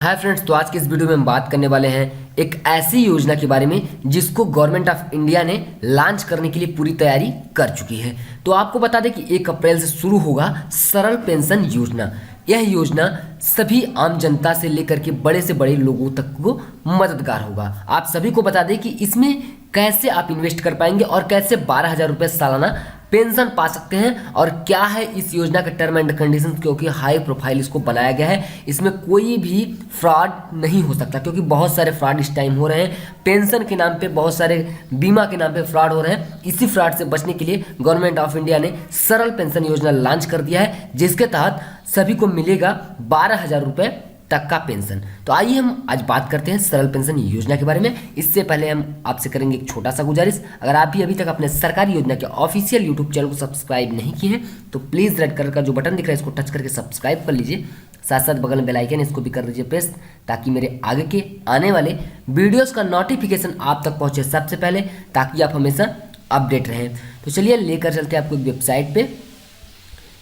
Hi friends, तो आज के इस वीडियो में हम बात करने वाले हैं एक ऐसी योजना के बारे में जिसको गवर्नमेंट ऑफ इंडिया ने लॉन्च करने के लिए पूरी तैयारी कर चुकी है। तो आपको बता दें कि 1 अप्रैल से शुरू होगा सरल पेंशन योजना। यह योजना सभी आम जनता से लेकर के बड़े से बड़े लोगों तक को मददगार होगा। आप सभी को बता दें कि इसमें कैसे आप इन्वेस्ट कर पाएंगे और कैसे 12,000 रुपये सालाना पेंशन पा सकते हैं और क्या है इस योजना का टर्म एंड कंडीशंस, क्योंकि हाई प्रोफाइल इसको बनाया गया है। इसमें कोई भी फ्रॉड नहीं हो सकता, क्योंकि बहुत सारे फ्रॉड इस टाइम हो रहे हैं। पेंशन के नाम पे, बहुत सारे बीमा के नाम पे फ्रॉड हो रहे हैं। इसी फ्रॉड से बचने के लिए गवर्नमेंट ऑफ इंडिया ने सरल पेंशन योजना लॉन्च कर दिया है, जिसके तहत सभी को मिलेगा 12,000 रुपये तक का पेंशन। तो आइए हम आज बात करते हैं सरल पेंशन योजना के बारे में। इससे पहले हम आपसे करेंगे एक छोटा सा गुजारिश, अगर आप भी अभी तक अपने सरकारी योजना के ऑफिशियल यूट्यूब चैनल को सब्सक्राइब नहीं किए हैं तो प्लीज़ रेड कलर का जो बटन दिख रहा है इसको टच करके सब्सक्राइब कर लीजिए। साथ साथ बगल में बेल आइकन इसको भी कर दीजिए प्रेस, ताकि मेरे आगे के आने वाले वीडियोज़ का नोटिफिकेशन आप तक पहुँचे सबसे पहले, ताकि आप हमेशा अपडेट रहें। तो चलिए लेकर चलते हैं आपको एक वेबसाइट पर।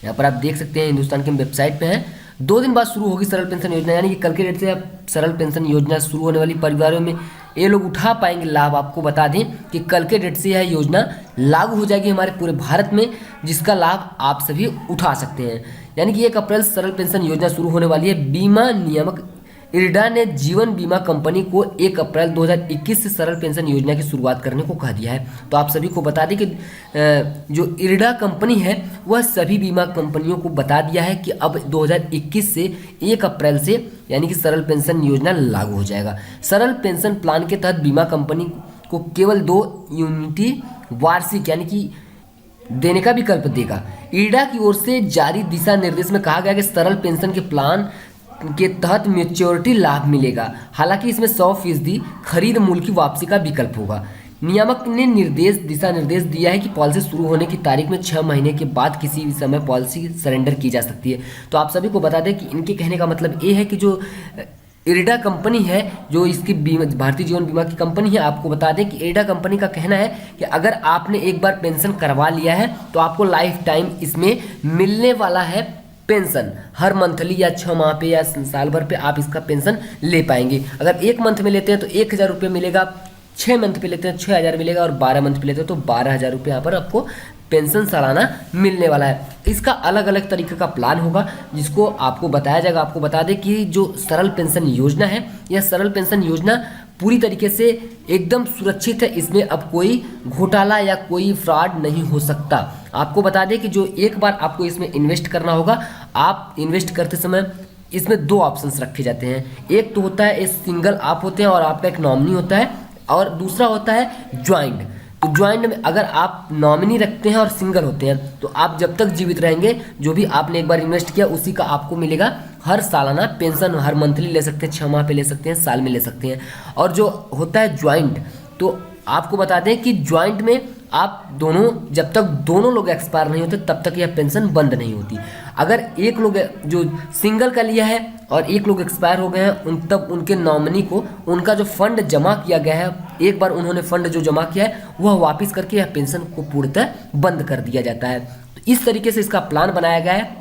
यहाँ पर आप देख सकते हैं हिंदुस्तान की वेबसाइट पे हैं। 2 दिन बाद शुरू होगी सरल पेंशन योजना, यानी कि कल के डेट से अब सरल पेंशन योजना शुरू होने वाली परिवारों में ये लोग उठा पाएंगे लाभ। आपको बता दें कि कल के डेट से यह योजना लागू हो जाएगी हमारे पूरे भारत में, जिसका लाभ आप सभी उठा सकते हैं। यानी कि 1 अप्रैल सरल पेंशन योजना शुरू होने वाली है। बीमा नियामक इरडा ने जीवन बीमा कंपनी को 1 अप्रैल 2021 से सरल पेंशन योजना की शुरुआत करने को कह दिया है। तो आप सभी को बता दें कि जो इरडा कंपनी है वह सभी बीमा कंपनियों को बता दिया है कि अब 2021 से 1 अप्रैल से यानी कि सरल पेंशन योजना लागू हो जाएगा। सरल पेंशन प्लान के तहत बीमा कंपनी को केवल 2 यूनिटी वार्षिक यानी कि देने का विकल्प देगा। इरडा की ओर से जारी दिशा निर्देश में कहा गया कि सरल पेंशन के प्लान के तहत मैच्योरिटी लाभ मिलेगा। हालांकि इसमें 100% खरीद मूल्य की वापसी का विकल्प होगा। नियामक ने दिशा निर्देश दिया है कि पॉलिसी शुरू होने की तारीख में 6 महीने के बाद किसी भी समय पॉलिसी सरेंडर की जा सकती है। तो आप सभी को बता दें कि इनके कहने का मतलब ये है कि जो इरडा कंपनी है, जो इसकी बीमा भारतीय जीवन बीमा की कंपनी है, आपको बता दें कि इरडा कंपनी का कहना है कि अगर आपने एक बार पेंशन करवा लिया है तो आपको लाइफ टाइम इसमें मिलने वाला है पेंशन। हर मंथली या 6 माह पे या साल भर पे आप इसका पेंशन ले पाएंगे। अगर 1 मंथ में लेते हैं तो 1,000 रुपये मिलेगा, 6 मंथ पे लेते हैं 6,000 मिलेगा और 12 मंथ पे लेते हैं तो 12,000 रुपये यहाँ पर आपको पेंशन सालाना मिलने वाला है। इसका अलग अलग तरीके का प्लान होगा जिसको आपको बताया जाएगा। आपको बता दें कि जो सरल पेंशन योजना है, यह सरल पेंशन योजना पूरी तरीके से एकदम सुरक्षित है। इसमें अब कोई घोटाला या कोई फ्रॉड नहीं हो सकता। आपको बता दें कि जो एक बार आपको इसमें इन्वेस्ट करना होगा, आप इन्वेस्ट करते समय इसमें 2 ऑप्शंस रखे जाते हैं। एक तो होता है सिंगल आप होते हैं और आपका एक नॉमिनी होता है, और दूसरा होता है ज्वाइंट। तो ज्वाइंट में अगर आप नॉमिनी रखते हैं और सिंगल होते हैं तो आप जब तक जीवित रहेंगे जो भी आपने एक बार इन्वेस्ट किया उसी का आपको मिलेगा हर सालाना पेंशन। हर मंथली ले सकते हैं, 6 माह पे ले सकते हैं, साल में ले सकते हैं। और जो होता है ज्वाइंट, तो आपको बता दें कि ज्वाइंट में आप दोनों, जब तक दोनों लोग एक्सपायर नहीं होते तब तक यह पेंशन बंद नहीं होती। अगर एक लोग जो सिंगल का लिया है और एक लोग एक्सपायर हो गए हैं तब उनके नॉमिनी को उनका जो फंड जमा किया गया है, एक बार उन्होंने फंड जो जमा किया है वह वापस करके यह पेंशन को पूर्णतः बंद कर दिया जाता है। तो इस तरीके से इसका प्लान बनाया गया है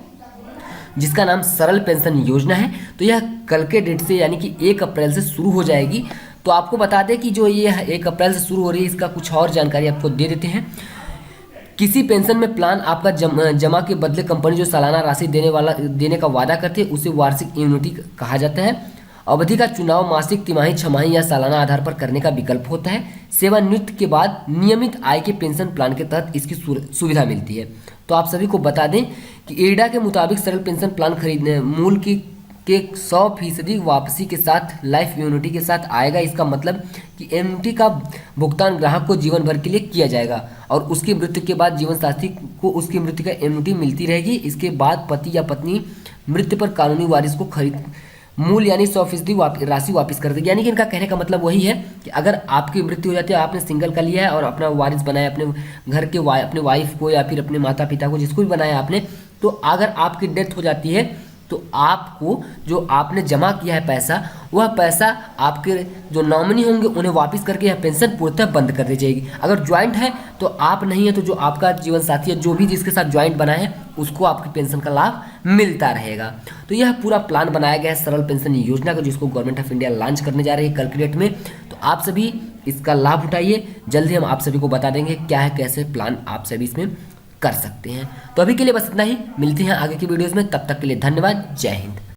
जिसका नाम सरल पेंशन योजना है। तो यह कल के डेट से यानी कि 1 अप्रैल से शुरू हो जाएगी। तो आपको बता दें कि जो ये 1 अप्रैल से शुरू हो रही है, इसका कुछ और जानकारी आपको दे देते हैं। किसी पेंशन में प्लान आपका जमा के बदले कंपनी जो सालाना राशि देने का वादा करती है उसे वार्षिक एन्युटी कहा जाता है। अवधि का चुनाव मासिक, तिमाही, छमाही या सालाना आधार पर करने का विकल्प होता है। सेवानिवृत्ति के बाद नियमित आय के पेंशन प्लान के तहत इसकी सुविधा मिलती है। तो आप सभी को बता दें कि इरडा के मुताबिक सरल पेंशन प्लान खरीदने मूल के 100% वापसी के साथ लाइफ एन्युटी के साथ आएगा। इसका मतलब कि एन्युटी का भुगतान ग्राहक को जीवन भर के लिए किया जाएगा और उसकी मृत्यु के बाद जीवन साथी को उसकी मृत्यु का एन्युटी मिलती रहेगी। इसके बाद पति या पत्नी मृत्यु पर कानूनी वारिस को खरीद मूल यानी 100% राशि वापस कर देगी। यानी कि इनका कहने का मतलब वही है कि अगर आपकी मृत्यु हो जाती है, आपने सिंगल का लिया है और अपना वारिस बनाया, अपने घर के अपने वाइफ को या फिर अपने माता पिता को, जिसको भी बनाया आपने, तो अगर आपकी डेथ हो जाती है तो आपको जो आपने जमा किया है पैसा, वह पैसा आपके जो नॉमिनी होंगे उन्हें वापस करके यह पेंशन पूर्णतः बंद कर दी जाएगी। अगर ज्वाइंट है तो आप नहीं है, तो जो आपका जीवन साथी है, जो भी जिसके साथ ज्वाइंट बना है, उसको आपकी पेंशन का लाभ मिलता रहेगा। तो यह पूरा प्लान बनाया गया है सरल पेंशन योजना का, जिसको गवर्नमेंट ऑफ इंडिया लॉन्च करने जा रही है कल की डेट में। तो आप सभी इसका लाभ उठाइए। जल्दी हम आप सभी को बता देंगे क्या है, कैसे प्लान आप सभी इसमें कर सकते हैं। तो अभी के लिए बस इतना ही, मिलते हैं आगे की वीडियोस में, तब तक के लिए धन्यवाद, जय हिंद।